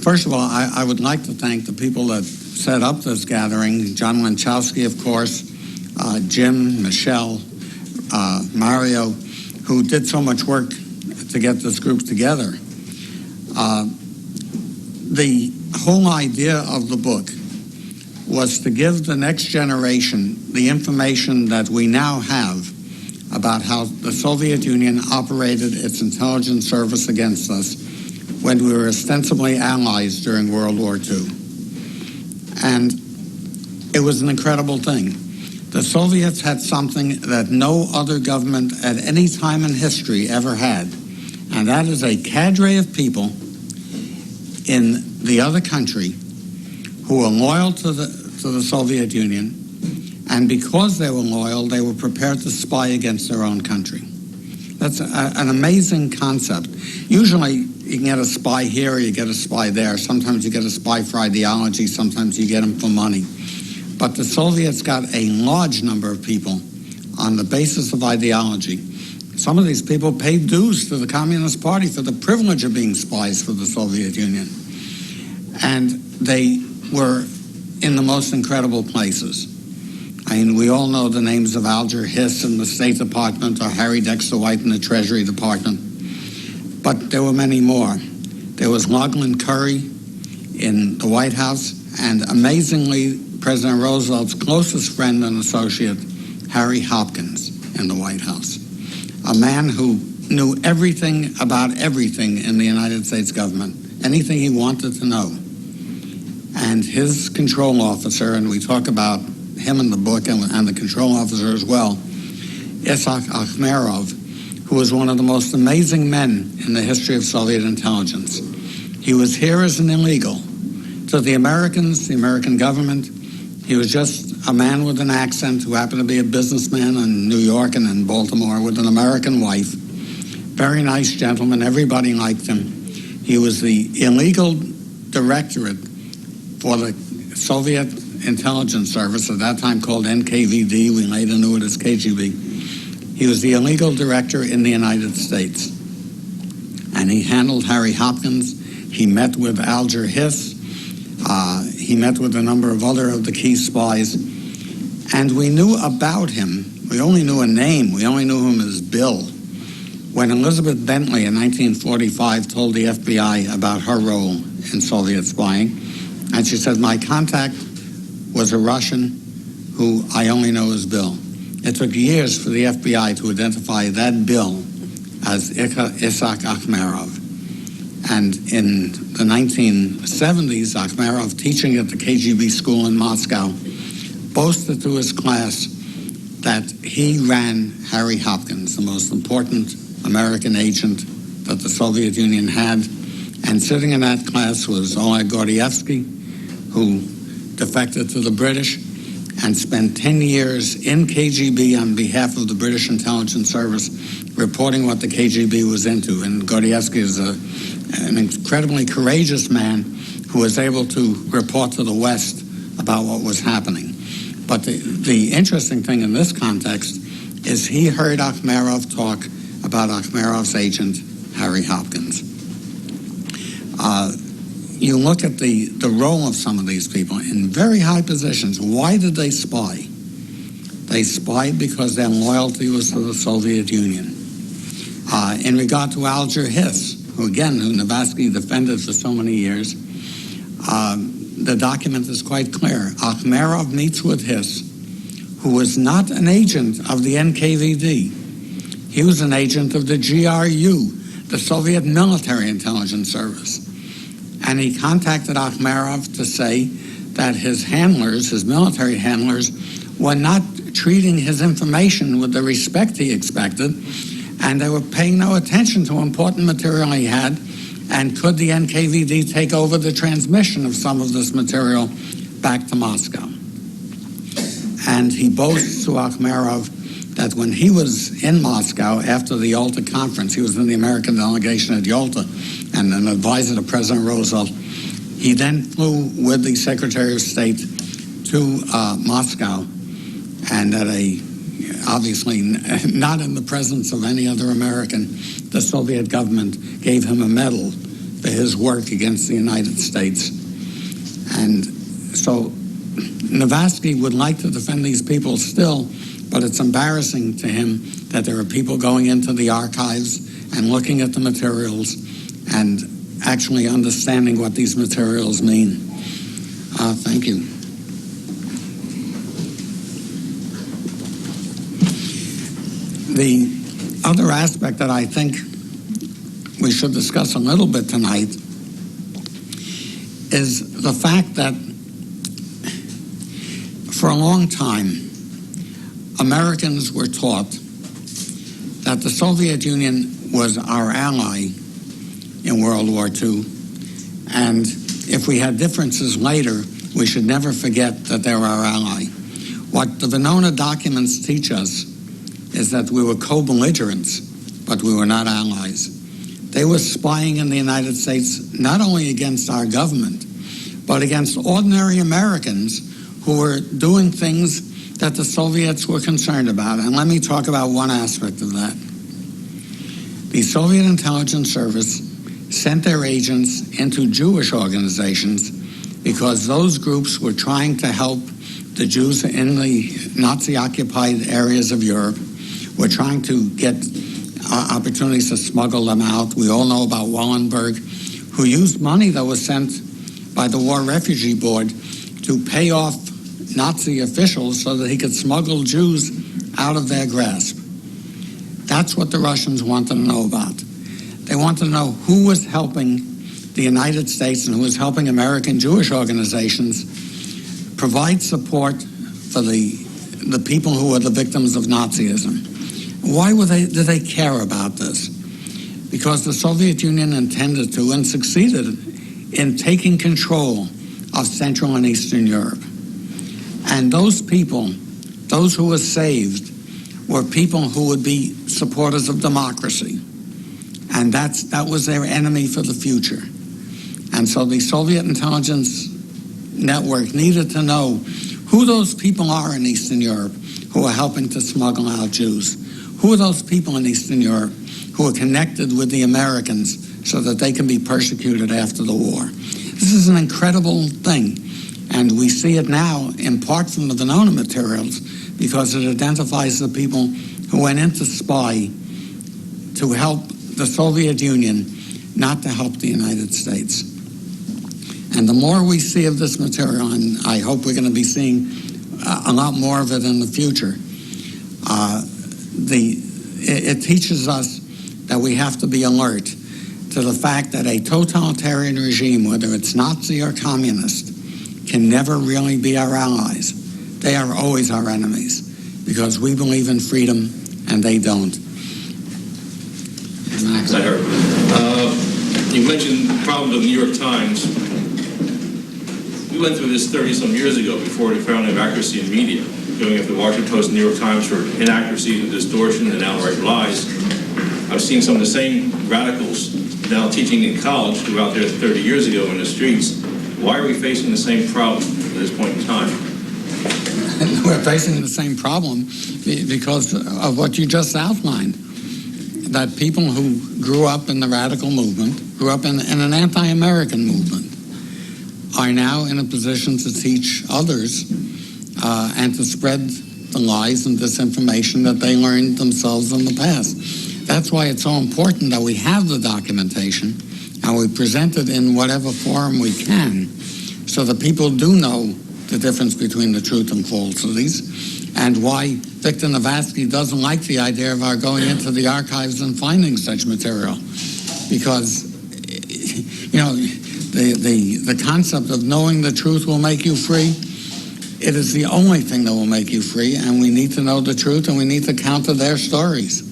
First of all, I would like to thank the people that set up this gathering, John Lenchowski, of course, Jim, Michelle, Mario, who did so much work to get this group together. The whole idea of the book was to give the next generation the information that we now have about how the Soviet Union operated its intelligence service against us when we were ostensibly allies during World War II. And it was an incredible thing. The Soviets had something that no other government at any time in history ever had, and that is a cadre of people in the other country who were loyal to the Soviet Union, and because they were loyal, they were prepared to spy against their own country. That's an amazing concept. Usually, you can get a spy here or you get a spy there. Sometimes you get a spy for ideology, sometimes you get them for money. But the Soviets got a large number of people on the basis of ideology. Some of these people paid dues to the Communist Party for the privilege of being spies for the Soviet Union. And they were in the most incredible places. I mean, we all know the names of Alger Hiss in the State Department or Harry Dexter White in the Treasury Department. But there were many more. There was Lachlan Curry in the White House, and amazingly, President Roosevelt's closest friend and associate, Harry Hopkins, in the White House. A man who knew everything about everything in the United States government, anything he wanted to know. And his control officer, and we talk about him in the book and the control officer as well, Isaac Akhmerov, who was one of the most amazing men in the history of Soviet intelligence. He was here as an illegal. To the Americans, the American government, he was just a man with an accent who happened to be a businessman in New York and in Baltimore with an American wife. Very nice gentleman. Everybody liked him. He was the illegal directorate for the Soviet intelligence service, at that time called NKVD. We later knew it as KGB. He was the illegal director in the United States. And he handled Harry Hopkins. He met with Alger Hiss. He met with a number of other of the key spies. And we knew about him. We only knew a name. We only knew him as Bill. When Elizabeth Bentley in 1945 told the FBI about her role in Soviet spying, and she said, my contact was a Russian who I only know as Bill. It took years for the FBI to identify that Bill as Isaac Akhmerov. And in the 1970s, Akhmerov, teaching at the KGB school in Moscow, boasted to his class that he ran Harry Hopkins, the most important American agent that the Soviet Union had. And sitting in that class was Oleg Gordievsky, who defected to the British and spent 10 years in KGB on behalf of the British intelligence service, reporting what the KGB was into. And Gordievsky is an incredibly courageous man who was able to report to the West about what was happening. But the interesting thing in this context is he heard Akhmerov talk about Akhmerov's agent, Harry Hopkins. You look at the role of some of these people in very high positions. Why did they spy? They spied because their loyalty was to the Soviet Union. In regard to Alger Hiss, who Novatsky defended for so many years, the document is quite clear. Akhmerov meets with Hiss, who was not an agent of the NKVD. He was an agent of the GRU, the Soviet Military Intelligence Service. And he contacted Akhmerov to say that his handlers, his military handlers, were not treating his information with the respect he expected, and they were paying no attention to important material he had, and could the NKVD take over the transmission of some of this material back to Moscow. And he boasts to Akhmerov that when he was in Moscow after the Yalta conference, he was in the American delegation at Yalta and an advisor to President Roosevelt. He then flew with the Secretary of State to Moscow, and obviously not in the presence of any other American, the Soviet government gave him a medal for his work against the United States. And so Nowatzki would like to defend these people still, but it's embarrassing to him that there are people going into the archives and looking at the materials and actually understanding what these materials mean. Thank you. The other aspect that I think we should discuss a little bit tonight is the fact that for a long time, Americans were taught that the Soviet Union was our ally in World War II, and if we had differences later, we should never forget that they were our ally. What the Venona documents teach us is that we were co-belligerents, but we were not allies. They were spying in the United States not only against our government, but against ordinary Americans who were doing things that the Soviets were concerned about. And let me talk about one aspect of that. The Soviet intelligence service sent their agents into Jewish organizations because those groups were trying to help the Jews in the Nazi-occupied areas of Europe, were trying to get opportunities to smuggle them out. We all know about Wallenberg, who used money that was sent by the War Refugee Board to pay off Nazi officials so that he could smuggle Jews out of their grasp. That's what the Russians wanted to know about. They wanted to know who was helping the United States and who was helping American Jewish organizations provide support for the people who were the victims of Nazism. Why did they care about this? Because the Soviet Union intended to and succeeded in taking control of Central and Eastern Europe. And those people, those who were saved, were people who would be supporters of democracy. And that was their enemy for the future. And so the Soviet intelligence network needed to know who those people are in Eastern Europe who are helping to smuggle out Jews. Who are those people in Eastern Europe who are connected with the Americans so that they can be persecuted after the war? This is an incredible thing. And we see it now in part from the Venona materials because it identifies the people who went in to spy to help the Soviet Union, not to help the United States. And the more we see of this material, and I hope we're going to be seeing a lot more of it in the future, it teaches us that we have to be alert to the fact that a totalitarian regime, whether it's Nazi or communist, can never really be our allies. They are always our enemies because we believe in freedom and they don't. Senator, you mentioned the problem of the New York Times. We went through this 30-some years ago before the founding of accuracy in media, going after the Washington Post and New York Times for inaccuracy and distortion and outright lies. I've seen some of the same radicals now teaching in college who were out there 30 years ago in the streets. Why are we facing the same problem at this point in time? We're facing the same problem because of what you just outlined. That people who grew up in the radical movement, grew up in an anti-American movement, are now in a position to teach others and to spread the lies and disinformation that they learned themselves in the past. That's why it's so important that we have the documentation and we present it in whatever form we can so that people do know the difference between the truth and falsities, and why Victor Nowatzki doesn't like the idea of our going into the archives and finding such material. Because, you know, the concept of knowing the truth will make you free, it is the only thing that will make you free, and we need to know the truth and we need to counter their stories.